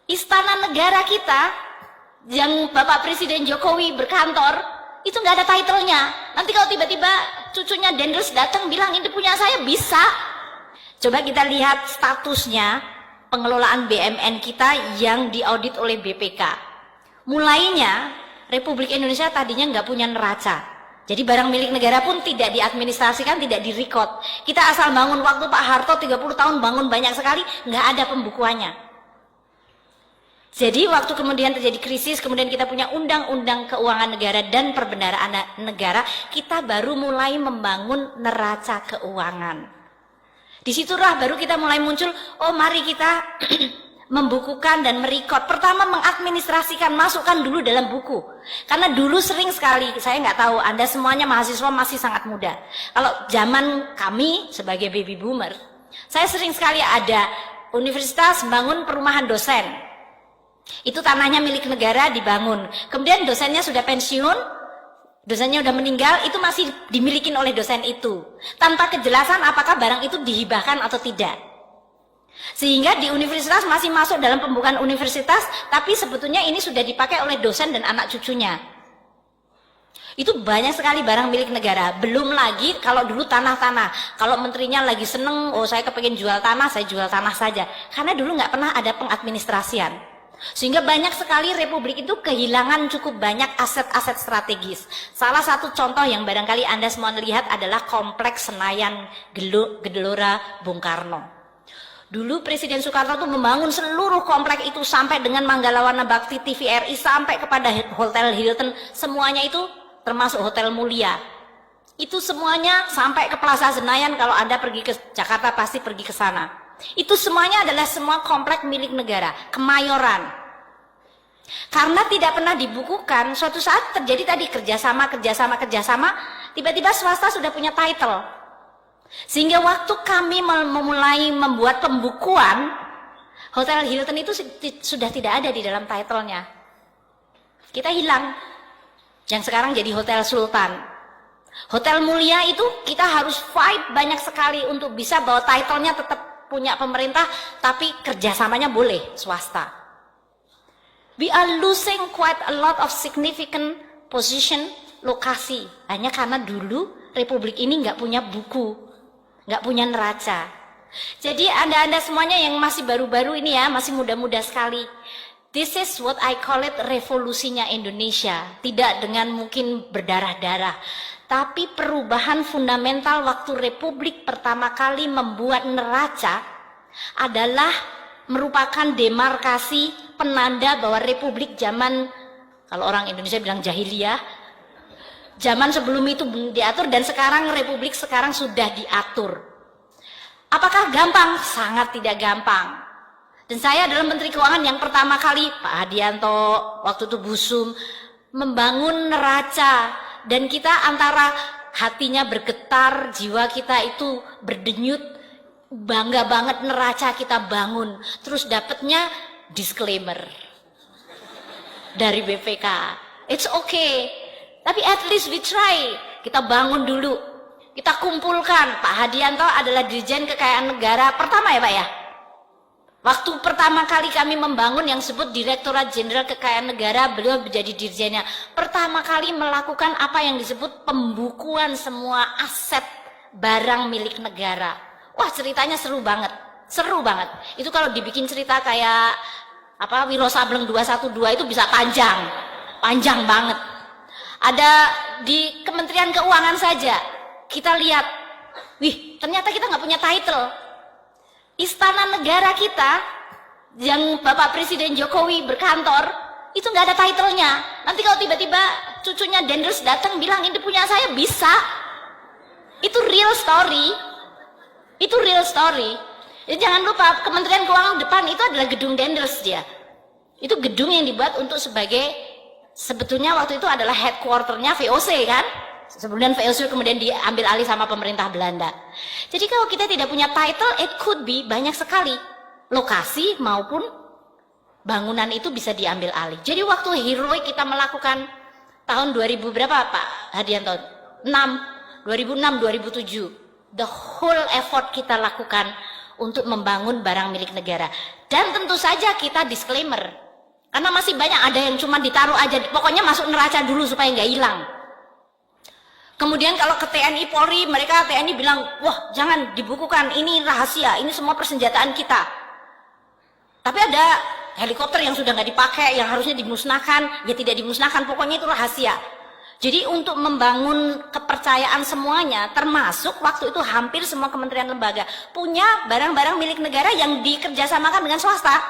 Istana negara kita yang Bapak Presiden Jokowi berkantor itu nggak ada title-nya. Nanti kalau tiba-tiba cucunya Dendels datang bilang ini punya saya, bisa. Coba kita lihat statusnya pengelolaan BUMN kita yang diaudit oleh BPK. Mulainya Republik Indonesia tadinya nggak punya neraca. Jadi barang milik negara pun tidak diadministrasikan, tidak direkod. Kita asal bangun, waktu Pak Harto 30 tahun bangun banyak sekali, nggak ada pembukuannya. Jadi waktu kemudian terjadi krisis, kemudian kita punya undang-undang keuangan negara dan perbendaharaan negara, kita baru mulai membangun neraca keuangan. Disitulah baru kita mulai muncul, oh mari kita membukukan dan merekod. Pertama mengadministrasikan, masukkan dulu dalam buku. Karena dulu sering sekali, saya nggak tahu, Anda semuanya mahasiswa masih sangat muda. Kalau zaman kami sebagai baby boomer, saya sering sekali ada universitas bangun perumahan dosen. Itu tanahnya milik negara dibangun. Kemudian dosennya sudah pensiun, dosennya udah meninggal, itu masih dimiliki oleh dosen itu. Tanpa kejelasan apakah barang itu dihibahkan atau tidak. Sehingga di universitas masih masuk dalam pembukaan universitas, tapi sebetulnya ini sudah dipakai oleh dosen dan anak cucunya. Itu banyak sekali barang milik negara. Belum lagi kalau dulu tanah-tanah. Kalau menterinya lagi seneng, oh saya kepengen jual tanah, saya jual tanah saja. Karena dulu nggak pernah ada pengadministrasian. Sehingga banyak sekali republik itu kehilangan cukup banyak aset-aset strategis. Salah satu contoh yang barangkali Anda semua lihat adalah kompleks Senayan Gelora Bung Karno. Dulu Presiden Soekarno itu membangun seluruh komplek itu sampai dengan Manggalawana Bakti TVRI sampai kepada Hotel Hilton, semuanya itu termasuk Hotel Mulia. Itu semuanya sampai ke Plaza Senayan, kalau Anda pergi ke Jakarta pasti pergi ke sana. Itu semuanya adalah semua komplek milik negara, Kemayoran. Karena tidak pernah dibukukan, suatu saat terjadi tadi kerjasama, tiba-tiba swasta sudah punya title. Sehingga waktu kami memulai membuat pembukuan, Hotel Hilton itu sudah tidak ada di dalam title-nya. Kita hilang. Yang sekarang jadi Hotel Sultan. Hotel Mulia itu kita harus fight banyak sekali untuk bisa bahwa title-nya tetap punya pemerintah, tapi kerjasamanya boleh swasta. We are losing quite a lot of significant position, lokasi. Hanya karena dulu Republik ini nggak punya buku, nggak punya neraca. Jadi anda semuanya yang masih baru-baru ini ya, masih muda-muda sekali. This is what I call it revolusinya Indonesia. Tidak dengan mungkin berdarah-darah, tapi perubahan fundamental waktu Republik pertama kali membuat neraca adalah merupakan demarkasi penanda bahwa Republik zaman, kalau orang Indonesia bilang jahiliyah, zaman sebelum itu diatur, dan sekarang Republik sekarang sudah diatur. Apakah gampang? Sangat tidak gampang. Dan saya adalah Menteri Keuangan yang pertama kali, Pak Hadianto, waktu itu Busum, membangun neraca. Dan kita antara hatinya bergetar, jiwa kita itu berdenyut, bangga banget neraca kita bangun. Terus dapatnya disclaimer dari BPK. It's okay. Tapi at least we try. Kita bangun dulu. Kita kumpulkan. Pak Hadianto adalah Dirjen Kekayaan Negara pertama ya Pak ya. Waktu pertama kali kami membangun yang disebut Direktorat Jenderal Kekayaan Negara, beliau menjadi dirjennya. Pertama kali melakukan apa yang disebut pembukuan semua aset barang milik negara. Wah, ceritanya seru banget. Seru banget. Itu kalau dibikin cerita kayak apa Wiro Sableng 212 itu bisa panjang. Panjang banget. Ada di Kementerian Keuangan saja, kita lihat, wih ternyata kita nggak punya title. Istana negara kita yang Bapak Presiden Jokowi berkantor itu nggak ada title-nya. Nanti kalau tiba-tiba cucunya Dendels datang bilang ini punya saya, bisa. Itu real story. Itu real story. Jadi jangan lupa Kementerian Keuangan depan itu adalah gedung Dendels dia. Itu gedung yang dibuat untuk sebagai, sebetulnya waktu itu adalah headquarter-nya VOC kan. Kemudian VOC kemudian diambil alih sama pemerintah Belanda. Jadi kalau kita tidak punya title, it could be banyak sekali lokasi maupun bangunan itu bisa diambil alih. Jadi waktu heroik kita melakukan tahun 2000 berapa Pak Hadianto? 2006, 2007. The whole effort kita lakukan untuk membangun barang milik negara. Dan tentu saja kita disclaimer, karena masih banyak ada yang cuma ditaruh aja, pokoknya masuk neraca dulu supaya nggak hilang. Kemudian kalau ke TNI Polri, mereka TNI bilang, wah jangan dibukukan, ini rahasia, ini semua persenjataan kita. Tapi ada helikopter yang sudah nggak dipakai, yang harusnya dimusnahkan, ya tidak dimusnahkan, pokoknya itu rahasia. Jadi untuk membangun kepercayaan semuanya, termasuk waktu itu hampir semua kementerian lembaga punya barang-barang milik negara yang dikerjasamakan dengan swasta,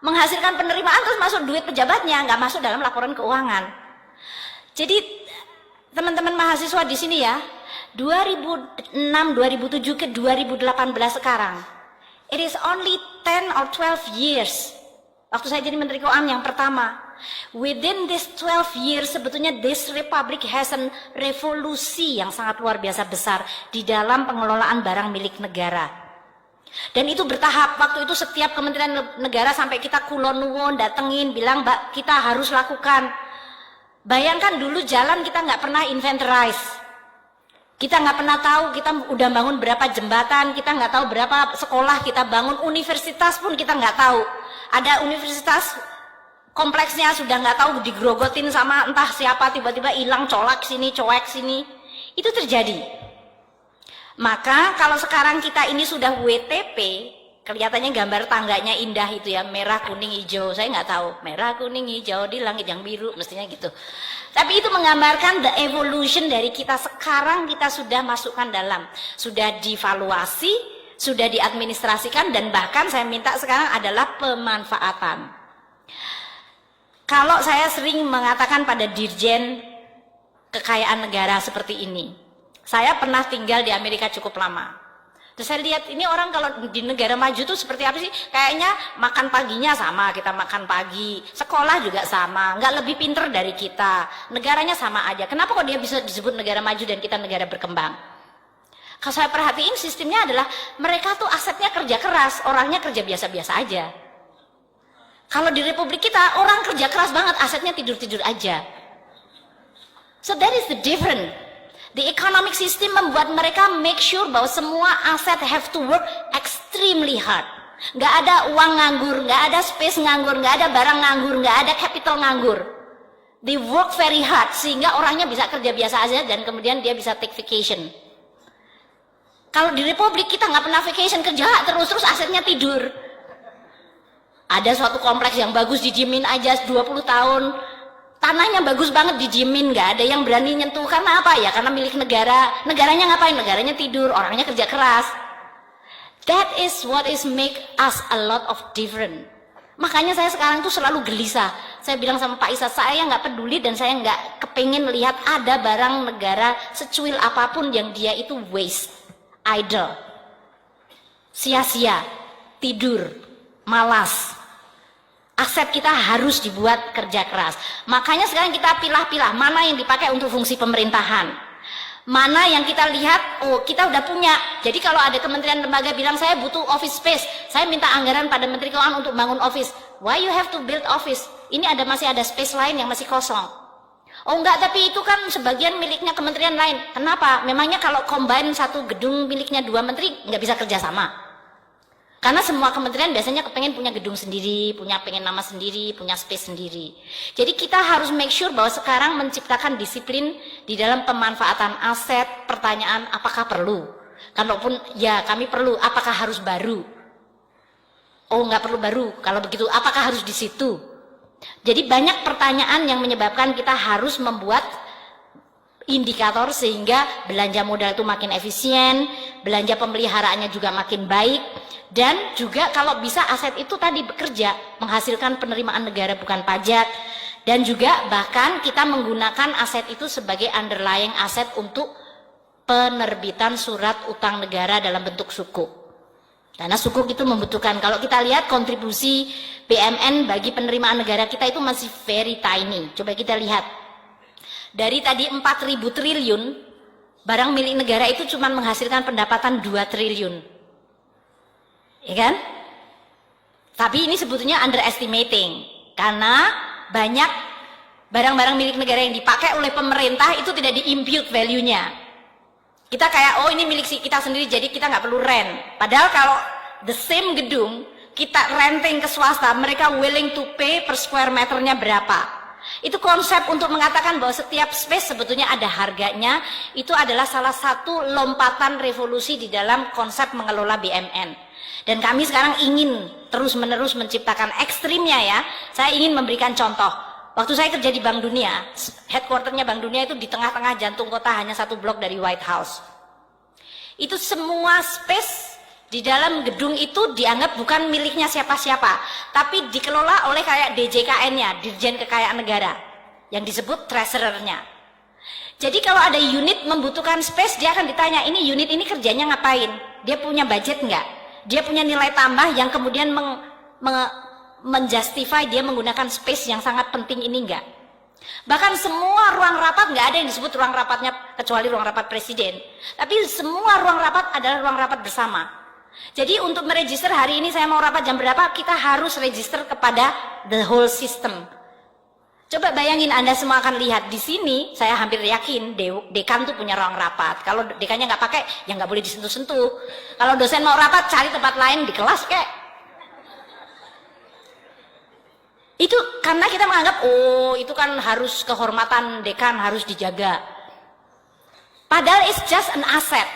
menghasilkan penerimaan terus masuk duit pejabatnya, nggak masuk dalam laporan keuangan. Jadi teman-teman mahasiswa di sini ya, 2006, 2007 ke 2018 sekarang, it is only 10 or 12 years. Waktu saya jadi Menteri Keuangan yang pertama, within this 12 years sebetulnya this republic has a revolusi yang sangat luar biasa besar di dalam pengelolaan barang milik negara. Dan itu bertahap. Waktu itu setiap kementerian negara sampai kita kulon nuwun datengin bilang, Mbak, kita harus lakukan. Bayangkan dulu jalan kita nggak pernah inventorize, kita nggak pernah tahu kita udah bangun berapa jembatan, kita nggak tahu berapa sekolah kita bangun, universitas pun kita nggak tahu. Ada universitas kompleksnya sudah nggak tahu digrogotin sama entah siapa, tiba-tiba hilang, colak sini, coek sini. Itu terjadi. Maka kalau sekarang kita ini sudah WTP, kelihatannya gambar tangganya indah itu ya, merah kuning hijau, saya nggak tahu merah kuning hijau di langit yang biru, mestinya gitu. Tapi itu menggambarkan the evolution dari kita sekarang, kita sudah masukkan dalam, sudah divaluasi, sudah diadministrasikan, dan bahkan saya minta sekarang adalah pemanfaatan. Kalau saya sering mengatakan pada Dirjen Kekayaan Negara seperti ini, saya pernah tinggal di Amerika cukup lama. Terus saya lihat ini orang kalau di negara maju tuh seperti apa sih? Kayaknya makan paginya sama, kita makan pagi, sekolah juga sama, nggak lebih pinter dari kita, negaranya sama aja. Kenapa kok dia bisa disebut negara maju dan kita negara berkembang? Kalau saya perhatiin sistemnya adalah mereka tuh asetnya kerja keras, orangnya kerja biasa-biasa aja. Kalau di Republik kita orang kerja keras banget, asetnya tidur-tidur aja. So that is the difference. The economic system membuat mereka make sure bahwa semua aset have to work extremely hard. Nggak ada uang nganggur, nggak ada space nganggur, nggak ada barang nganggur, nggak ada capital nganggur. They work very hard sehingga orangnya bisa kerja biasa aja dan kemudian dia bisa take vacation. Kalau di Republik kita nggak pernah vacation, kerja terus asetnya tidur. Ada suatu kompleks yang bagus dijamin aja 20 tahun. Tanahnya bagus banget dijamin, nggak ada yang berani nyentuh. Karena apa ya? Karena milik negara. Negaranya ngapain? Negaranya tidur, orangnya kerja keras. That is what is make us a lot of different. Makanya saya sekarang tuh selalu gelisah. Saya bilang sama Pak Isa, saya nggak peduli dan saya nggak kepingin lihat ada barang negara secuil apapun yang dia itu waste, idle, sia-sia, tidur, malas. Aset kita harus dibuat kerja keras. Makanya sekarang kita pilah-pilah mana yang dipakai untuk fungsi pemerintahan, mana yang kita lihat, oh kita udah punya. Jadi kalau ada kementerian lembaga bilang saya butuh office space, saya minta anggaran pada Menteri Keuangan untuk bangun office. Why you have to build office? Ini masih ada space lain yang masih kosong. Oh enggak, tapi itu kan sebagian miliknya kementerian lain. Kenapa? Memangnya kalau combine satu gedung miliknya 2 menteri nggak bisa kerja sama? Karena semua kementerian biasanya kepengen punya gedung sendiri, pengen nama sendiri, punya space sendiri. Jadi kita harus make sure bahwa sekarang menciptakan disiplin di dalam pemanfaatan aset. Pertanyaan, apakah perlu? Kalaupun ya kami perlu, apakah harus baru? Oh nggak perlu baru, kalau begitu apakah harus di situ? Jadi banyak pertanyaan yang menyebabkan kita harus membuat indikator sehingga belanja modal itu makin efisien, belanja pemeliharaannya juga makin baik. Dan juga kalau bisa aset itu tadi bekerja, menghasilkan penerimaan negara bukan pajak. Dan juga bahkan kita menggunakan aset itu sebagai underlying aset untuk penerbitan surat utang negara dalam bentuk sukuk. Karena sukuk itu membutuhkan, kalau kita lihat kontribusi BMN bagi penerimaan negara kita itu masih very tiny. Coba kita lihat. Dari tadi 4.000 triliun, barang milik negara itu cuma menghasilkan pendapatan 2 triliun. Ya kan? Tapi ini sebetulnya underestimating karena banyak barang-barang milik negara yang dipakai oleh pemerintah itu tidak di-impute value-nya. Kita kayak, oh ini milik kita sendiri jadi kita nggak perlu rent. Padahal kalau the same gedung, kita renting ke swasta, mereka willing to pay per square meternya berapa. Itu konsep untuk mengatakan bahwa setiap space sebetulnya ada harganya. Itu adalah salah satu lompatan revolusi di dalam konsep mengelola BUMN. Dan kami sekarang ingin terus-menerus menciptakan ekstrimnya ya. Saya ingin memberikan contoh. Waktu saya kerja di Bank Dunia, headquarternya Bank Dunia itu di tengah-tengah jantung kota, hanya 1 blok dari White House. Itu semua space di dalam gedung itu dianggap bukan miliknya siapa-siapa, tapi dikelola oleh kayak DJKN-nya, Dirjen Kekayaan Negara, yang disebut treasurer-nya. Jadi kalau ada unit membutuhkan space, dia akan ditanya, ini unit ini kerjanya ngapain? Dia punya budget nggak? Dia punya nilai tambah yang kemudian menjustify dia menggunakan space yang sangat penting ini enggak? Bahkan semua ruang rapat, nggak ada yang disebut ruang rapatnya kecuali ruang rapat presiden, tapi semua ruang rapat adalah ruang rapat bersama. Jadi untuk meregister hari ini saya mau rapat jam berapa, kita harus register kepada the whole system. Coba bayangin, Anda semua akan lihat di sini, saya hampir yakin dekan tuh punya ruang rapat. Kalau dekannya nggak pakai, ya nggak boleh disentuh-sentuh. Kalau dosen mau rapat, cari tempat lain di kelas kek. Itu karena kita menganggap, oh itu kan harus kehormatan dekan, harus dijaga. Padahal it's just an asset.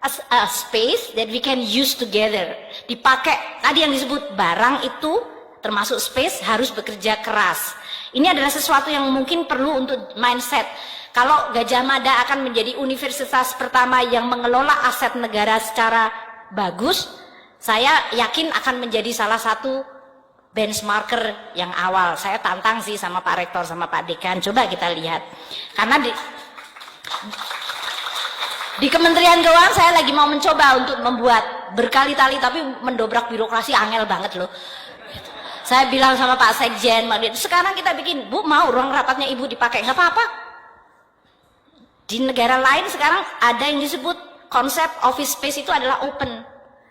A space that we can use together. Dipakai, tadi yang disebut barang itu termasuk space, harus bekerja keras. Ini adalah sesuatu yang mungkin perlu untuk mindset. Kalau Gajah Mada akan menjadi universitas pertama yang mengelola aset negara secara bagus, saya yakin akan menjadi salah satu benchmarker yang awal. Saya tantang sih sama Pak Rektor, sama Pak Dekan, coba kita lihat. Karena di Kementerian Keuangan saya lagi mau mencoba untuk membuat berkali-kali, tapi mendobrak birokrasi angel banget loh. Saya bilang sama Pak Sekjen, sekarang kita bikin, Bu mau ruang rapatnya Ibu dipakai, nggak apa-apa. Di negara lain sekarang ada yang disebut konsep office space itu adalah open.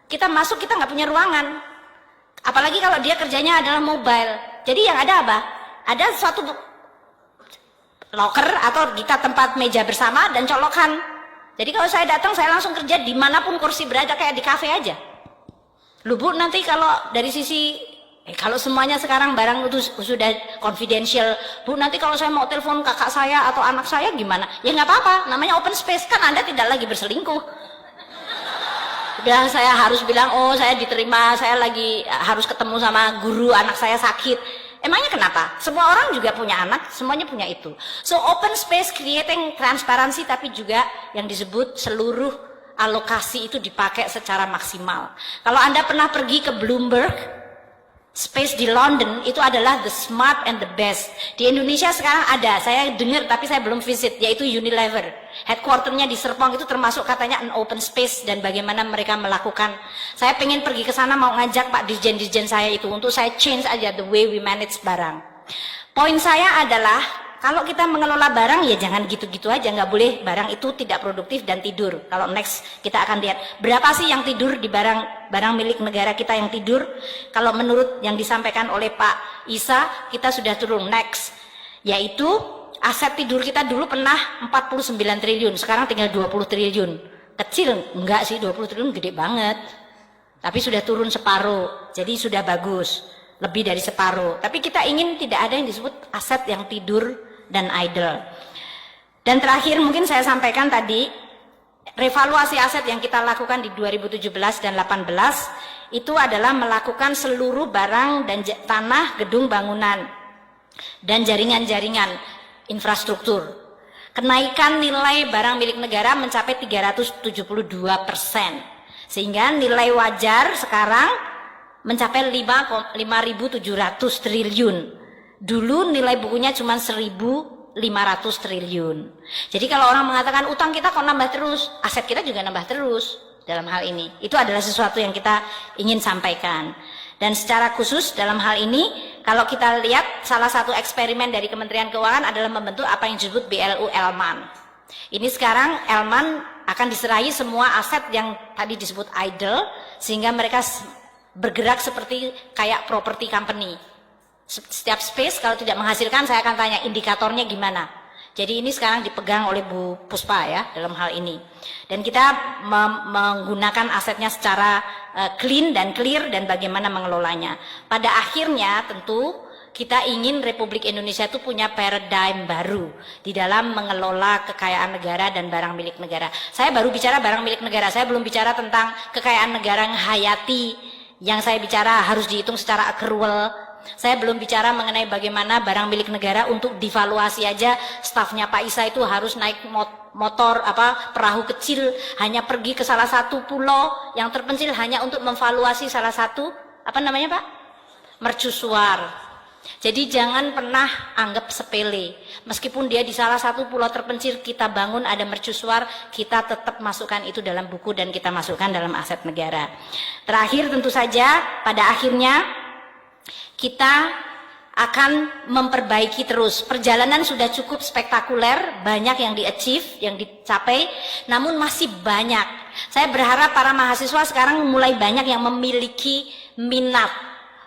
Kita masuk, kita nggak punya ruangan. Apalagi kalau dia kerjanya adalah mobile. Jadi yang ada apa? Ada suatu locker atau kita tempat meja bersama dan colokan. Jadi kalau saya datang, saya langsung kerja dimanapun kursi berada, kayak di kafe aja. Lu Bu, nanti kalau dari sisi, kalau semuanya sekarang barang itu sudah confidential, Bu nanti kalau saya mau telepon kakak saya atau anak saya gimana? Ya nggak apa-apa, namanya open space, kan Anda tidak lagi berselingkuh. Dan saya harus bilang, oh saya diterima, saya lagi harus ketemu sama guru, anak saya sakit. Emangnya kenapa? Semua orang juga punya anak, semuanya punya itu. So open space creating transparansi, tapi juga yang disebut seluruh alokasi itu dipakai secara maksimal. Kalau Anda pernah pergi ke Bloomberg, space di London itu adalah the smart and the best. Di Indonesia sekarang ada, saya dengar tapi saya belum visit, yaitu Unilever. Headquarternya di Serpong itu termasuk katanya an open space, dan bagaimana mereka melakukan. Saya pengen pergi ke sana, mau ngajak Pak Dirjen-Dirjen saya itu untuk saya change aja the way we manage barang. Poin saya adalah kalau kita mengelola barang ya jangan gitu-gitu aja, nggak boleh barang itu tidak produktif dan tidur. Kalau next kita akan lihat berapa sih yang tidur di barang milik negara kita yang tidur. Kalau menurut yang disampaikan oleh Pak Isa, kita sudah turun next, yaitu aset tidur kita dulu pernah 49 triliun, sekarang tinggal 20 triliun. Kecil enggak sih, 20 triliun gede banget. Tapi sudah turun separuh, jadi sudah bagus, lebih dari separuh. Tapi kita ingin tidak ada yang disebut aset yang tidur dan idle. Dan terakhir mungkin saya sampaikan tadi, revaluasi aset yang kita lakukan di 2017 dan 2018 itu adalah melakukan seluruh barang dan tanah, gedung bangunan dan jaringan-jaringan infrastruktur. Kenaikan nilai barang milik negara mencapai 372%, sehingga nilai wajar sekarang mencapai 5.700 triliun. Dulu nilai bukunya cuma 1.500 triliun. Jadi kalau orang mengatakan utang kita kok nambah terus, aset kita juga nambah terus dalam hal ini. Itu adalah sesuatu yang kita ingin sampaikan. Dan secara khusus dalam hal ini, kalau kita lihat salah satu eksperimen dari Kementerian Keuangan adalah membentuk apa yang disebut BLU Elman. Ini sekarang Elman akan diserahi semua aset yang tadi disebut idle, sehingga mereka bergerak seperti kayak property company. Setiap space kalau tidak menghasilkan, saya akan tanya indikatornya gimana. Jadi ini sekarang dipegang oleh Bu Puspa ya dalam hal ini. Dan kita menggunakan asetnya secara clean dan clear dan bagaimana mengelolanya. Pada akhirnya tentu kita ingin Republik Indonesia itu punya paradigm baru di dalam mengelola kekayaan negara dan barang milik negara. Saya baru bicara barang milik negara, saya belum bicara tentang kekayaan negara yang hayati, yang saya bicara harus dihitung secara accrual. Saya belum bicara mengenai bagaimana barang milik negara untuk divaluasi aja, stafnya Pak Isa itu harus naik motor perahu kecil hanya pergi ke salah satu pulau yang terpencil hanya untuk memvaluasi salah satu Pak? Mercusuar. Jadi jangan pernah anggap sepele. Meskipun dia di salah satu pulau terpencil kita bangun ada mercusuar, kita tetap masukkan itu dalam buku dan kita masukkan dalam aset negara. Terakhir tentu saja pada akhirnya kita akan memperbaiki terus. Perjalanan sudah cukup spektakuler, banyak yang di-achieve, yang dicapai, namun masih banyak. Saya berharap para mahasiswa sekarang mulai banyak yang memiliki minat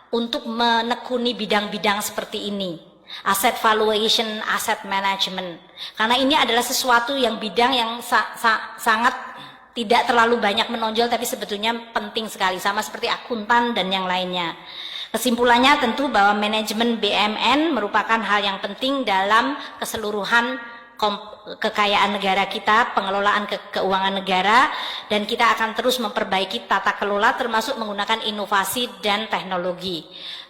untuk menekuni bidang-bidang seperti ini. Asset valuation, asset management. Karena ini adalah sesuatu yang bidang yang sangat tidak terlalu banyak menonjol tapi sebetulnya penting sekali, sama seperti akuntan dan yang lainnya. Kesimpulannya tentu bahwa manajemen BUMN merupakan hal yang penting dalam keseluruhan kekayaan negara kita, pengelolaan keuangan negara, dan kita akan terus memperbaiki tata kelola termasuk menggunakan inovasi dan teknologi.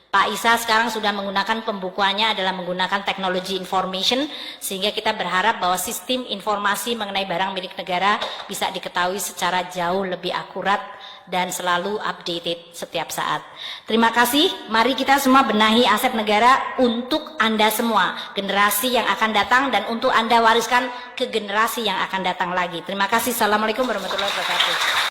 Pak Isa sekarang sudah menggunakan pembukuannya adalah menggunakan teknologi information, sehingga kita berharap bahwa sistem informasi mengenai barang milik negara bisa diketahui secara jauh lebih akurat dan selalu updated setiap saat. Terima kasih, mari kita semua benahi aset negara untuk Anda semua, generasi yang akan datang dan untuk Anda wariskan ke generasi yang akan datang lagi. Terima kasih, Assalamualaikum warahmatullahi wabarakatuh.